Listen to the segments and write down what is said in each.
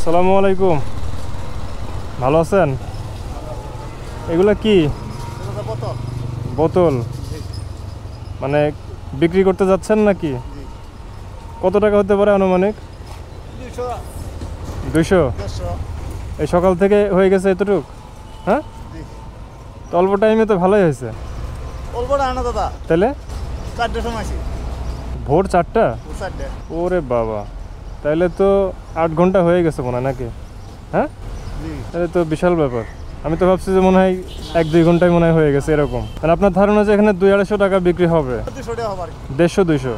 আসসালামু আলাইকুম, ভালো আছেন? এগুলা কি বোতল? মানে বিক্রি করতে যাচ্ছেন নাকি? কত টাকা হতে পারে আনুমানিক? 200। এই সকাল থেকে হয়ে গেছে এতটুক? হ্যাঁ, তো অল্প টাইমে তো ভালোই হয়েছে। তাহলে ভোর 4টা? ওরে বাবা, তাহলে তো 8 ঘন্টা হয়ে গেছে মনে হয় নাকি? হ্যাঁ, তাহলে তো বিশাল ব্যাপার। আমি তো ভাবছি যে মনে হয় 1-2 ঘন্টায় মনে হয় হয়ে গেছে এরকম। মানে আপনার ধারণা যে এখানে 200-250 টাকা বিক্রি হবে? 150-200।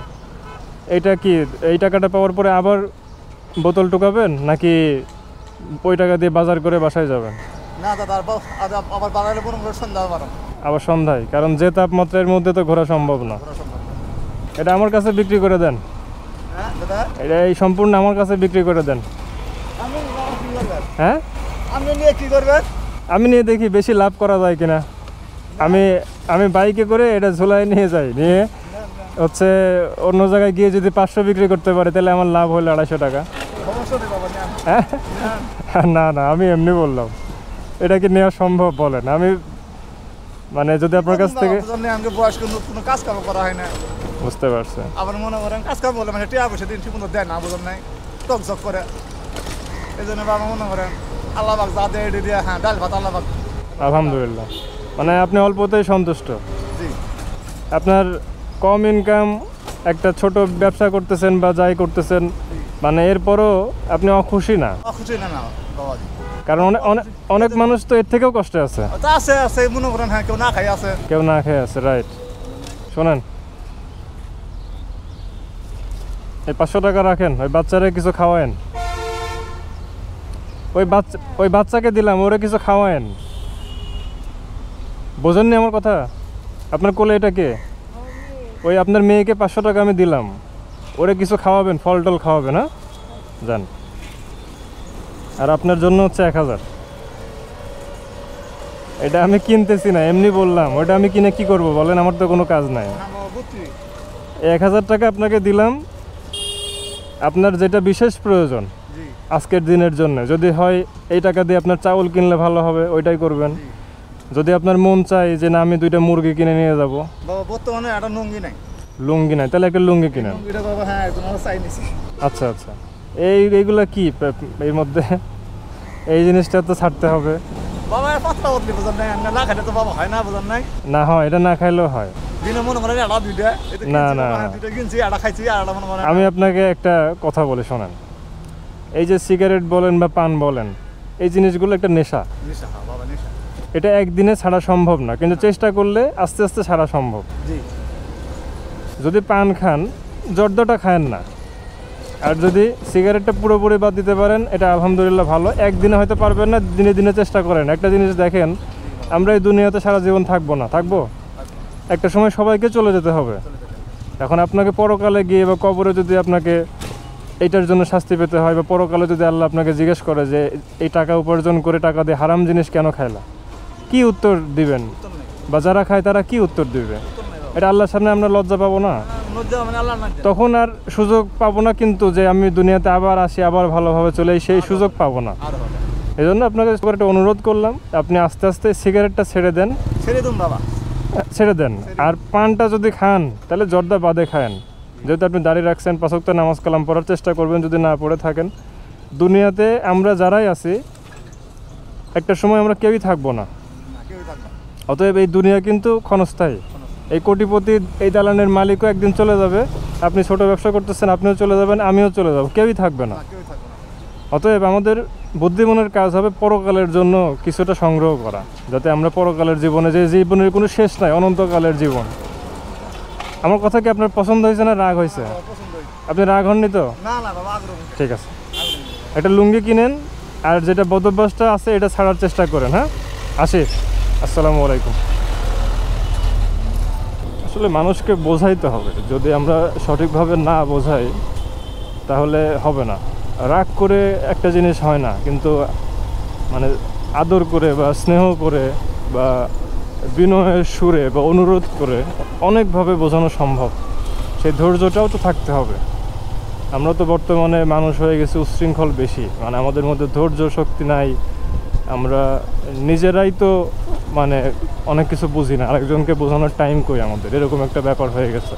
এইটা কি এই টাকাটা পাওয়ার পরে আবার বোতল টুকাবেন নাকি ওই টাকা দিয়ে বাজার করে বাসায় যাবেন? না দাদা, আবার বাজারে সন্ধ্যা আবার সন্ধ্যায়, কারণ যে তাপমাত্রার মধ্যে তো ঘোরা সম্ভব না। এটা আমার কাছে বিক্রি করে দেন। এটা এই সম্পূর্ণ আমার কাছে বিক্রি করে দেন। হ্যাঁ, আমি নিয়ে দেখি বেশি লাভ করা যায় কিনা। আমি বাইকে করে এটা ঝোলায় নিয়ে যাই, নিয়ে হচ্ছে অন্য জায়গায় গিয়ে যদি 500 বিক্রি করতে পারে তাহলে আমার লাভ হলো 250 টাকা। হ্যাঁ, না না, আমি এমনি বললাম। এটা কি নেওয়া সম্ভব বলেন? আমি মানে যদি আপনার কাছ থেকে কাজ কাম করা হয় না, বুঝতে পারছেন। আবার মনে করেন কাজ কাম বলে মানে টিয়া পয়সা দিন ঠিক মতো দেয় না, বুঝলেন নাই, টক ঝক করে। এই জন্য বাবা মনে করেন আল্লাহ পাক যা দেয় এটা দিয়ে, হ্যাঁ ডাল ভাত আল্লাহ পাক। আলহামদুলিল্লাহ, মানে আপনি অল্পতেই সন্তুষ্ট। জি, আপনার কম ইনকাম, একটা ছোট ব্যবসা করতেছেন বা যাই করতেছেন, মানে এরপরও আপনি অখুশি না? খুশি না না বাবা, কারণ অনেক মানুষ তো এর থেকেও কষ্টে আছে। আছে আছে মনে করেন, হ্যাঁ কেউ না খাই আছে, কেউ না খেয়ে আছে। রাইট। শোনেন, এই 500 টাকা রাখেন, ওই বাচ্চারে কিছু খাওয়ায়েন। ওই বাচ্চাকে দিলাম, ওরে কিছু খাওয়ায়েন। বোঝেননি আমার কথা? আপনার কোলে এটা কে? ওই আপনার মেয়েকে 500 টাকা আমি দিলাম, ওরে কিছু খাওয়াবেন, ফল টল খাওয়াবেন। হ্যাঁ, যান। আর আপনার জন্য হচ্ছে 1000। এটা আমি কিনতেছি না, এমনি বললাম। ওটা আমি কিনে কি করব বলেন? আমার তো কোনো কাজ নাই। 1000 টাকা আপনাকে দিলাম, আপনার যেটা বিশেষ প্রয়োজন আজকের দিনের জন্য, যদি হয় এই টাকা দিয়ে আপনার চাউল কিনলে ভালো হবে, ওইটাই করবেন। যদি আপনার মন চায় যে না আমি 2টা মুরগি কিনে নিয়ে যাব, বাবা বর্তমানে একটা লুঙ্গি নাই। লুঙ্গি নাই, তাহলে একটা লুঙ্গি কিনেন। হ্যাঁ, চাই নিছি। আচ্ছা আচ্ছা, এইগুলা কি এর মধ্যে? এই জিনিসটা তো ছাড়তে হবে বাবা। পাতলা বদলি বুঝেন নাই, না খাইলে তো বাবা হয় না, বুঝেন নাই। না, হয় এটা না খাইলেও হয়। দিনে মনে করেন এটা দুইটা, না না, দুইটা কিনছি, এটা খাইছি, আর মনে করেন। আমি আপনাকে একটা কথা বলে শোনেন। এই যে সিগারেট বলেন বা পান বলেন, এই জিনিসগুলো একটা নেশা। নেশা বাবা, নেশা। এটা একদিনে ছাড়া সম্ভব না, কিন্তু চেষ্টা করলে আস্তে আস্তে ছাড়া সম্ভব। জি, যদি পান খান, জর্দাটা খায়েন না। আর যদি সিগারেটটা পুরোপুরি বাদ দিতে পারেন, এটা আলহামদুলিল্লাহ ভালো। একদিনে হয়তো পারবেন না, দিনে দিনে চেষ্টা করেন। একটা জিনিস দেখেন, আমরা এই দুনিয়াতে সারা জীবন থাকবো না, থাকবো একটা সময় সবাইকে চলে যেতে হবে। এখন আপনাকে পরকালে গিয়ে বা কবরে যদি আপনাকে এইটার জন্য শাস্তি পেতে হয়, বা পরকালে যদি আল্লাহ আপনাকে জিজ্ঞেস করে যে এই টাকা উপার্জন করে টাকা দিয়ে হারাম জিনিস কেন খাইলা, কি উত্তর দিবেন? বা যারা খায় তারা কি উত্তর দিবে? এটা আল্লাহর সামনে আমরা লজ্জা পাবো না? তখন আর সুযোগ পাবো না, কিন্তু যে আমি দুনিয়াতে আবার আসি, আবার ভালোভাবে চলে সেই সুযোগ পাবো না। এই জন্য আপনাকে একটা অনুরোধ করলাম, আপনি আস্তে আস্তে সিগারেটটা ছেড়ে দেন। ছেড়ে দিন বাবা, ছেড়ে দেন। আর পানটা যদি খান তাহলে জর্দা বাদে খায়েন। যেহেতু আপনি দাঁড়িয়ে রাখছেন, 5 ওয়াক্ত নামাজ কালাম পড়ার চেষ্টা করবেন, যদি না পড়ে থাকেন। দুনিয়াতে আমরা যারাই আছি, একটা সময় আমরা কেউই থাকবো না। অতএব এই দুনিয়া কিন্তু ক্ষণস্থায়ী। এই কোটিপতি, এই দালানের মালিকও একদিন চলে যাবে। আপনি ছোট ব্যবসা করতেছেন, আপনিও চলে যাবেন, আমিও চলে যাব, কেউই থাকবে না। অতএব আমাদের বুদ্ধিমানের কাজ হবে পরকালের জন্য কিছুটা সংগ্রহ করা, যাতে আমরা পরকালের জীবনে, যে জীবনের কোনো শেষ নাই, অনন্তকালের জীবন। আমার কথা কি আপনার পছন্দ হয়েছে না রাগ হয়েছে? আপনি রাগ হননি তো? ঠিক আছে, একটা লুঙ্গি কিনেন, আর যেটা বদভ্যাসটা আছে এটা ছাড়ার চেষ্টা করেন। হ্যাঁ, আসি। আসসালামু আলাইকুম। আসলে মানুষকে বোঝাইতে হবে, যদি আমরা সঠিকভাবে না বোঝাই তাহলে হবে না। রাগ করে একটা জিনিস হয় না, কিন্তু মানে আদর করে বা স্নেহ করে বা বিনয়ের সুরে বা অনুরোধ করে অনেকভাবে বোঝানো সম্ভব। সেই ধৈর্যটাও তো থাকতে হবে। আমরা তো বর্তমানে মানুষ হয়ে গেছি উচ্ছৃঙ্খল বেশি, মানে আমাদের মধ্যে ধৈর্য শক্তি নাই, আমরা নিজেরাই তো মানে অনেক কিছু বুঝি না, আরেকজনকে বোঝানোর টাইম কই আমাদের, এরকম একটা ব্যাপার হয়ে গেছে।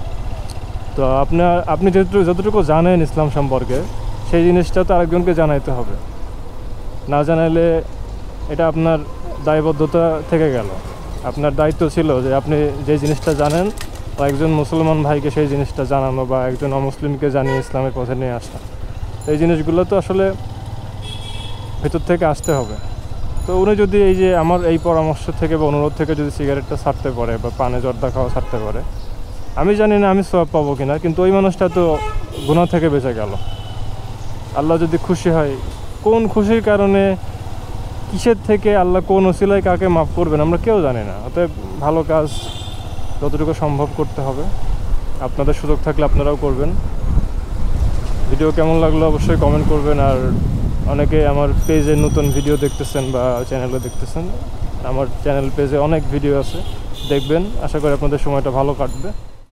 তো আপনি যতটুকু জানেন ইসলাম সম্পর্কে, সেই জিনিসটা তো আরেকজনকে জানাইতে হবে, না জানাইলে এটা আপনার দায়বদ্ধতা থেকে গেল। আপনার দায়িত্ব ছিল যে আপনি যে জিনিসটা জানেন বা একজন মুসলমান ভাইকে সেই জিনিসটা জানানো, বা একজন অমুসলিমকে জানিয়ে ইসলামের পথে নিয়ে আসা। এই জিনিসগুলো তো আসলে ভেতর থেকে আসতে হবে। তো উনি যদি এই যে আমার এই পরামর্শ থেকে বা অনুরোধ থেকে যদি সিগারেটটা ছাড়তে পারে বা পানে জর্দা খাওয়া ছাড়তে পারে, আমি জানি না আমি সওয়াব পাবো কিনা, কিন্তু ওই মানুষটা তো গুনাহ থেকে বেঁচে গেল। আল্লাহ যদি খুশি হয়, কোন খুশির কারণে, কিসের থেকে আল্লাহ কোন ওসিলায় কাকে মাফ করবেন আমরা কেউ জানি না। অতএব ভালো কাজ যতটুকু সম্ভব করতে হবে। আপনাদের সুযোগ থাকলে আপনারাও করবেন। ভিডিও কেমন লাগলো অবশ্যই কমেন্ট করবেন। আর অনেকে আমার পেজে নতুন ভিডিও দেখতেছেন বা চ্যানেলে দেখতেছেন, আমার চ্যানেল পেজে অনেক ভিডিও আছে, দেখবেন। আশা করি আপনাদের সময়টা ভালো কাটবে।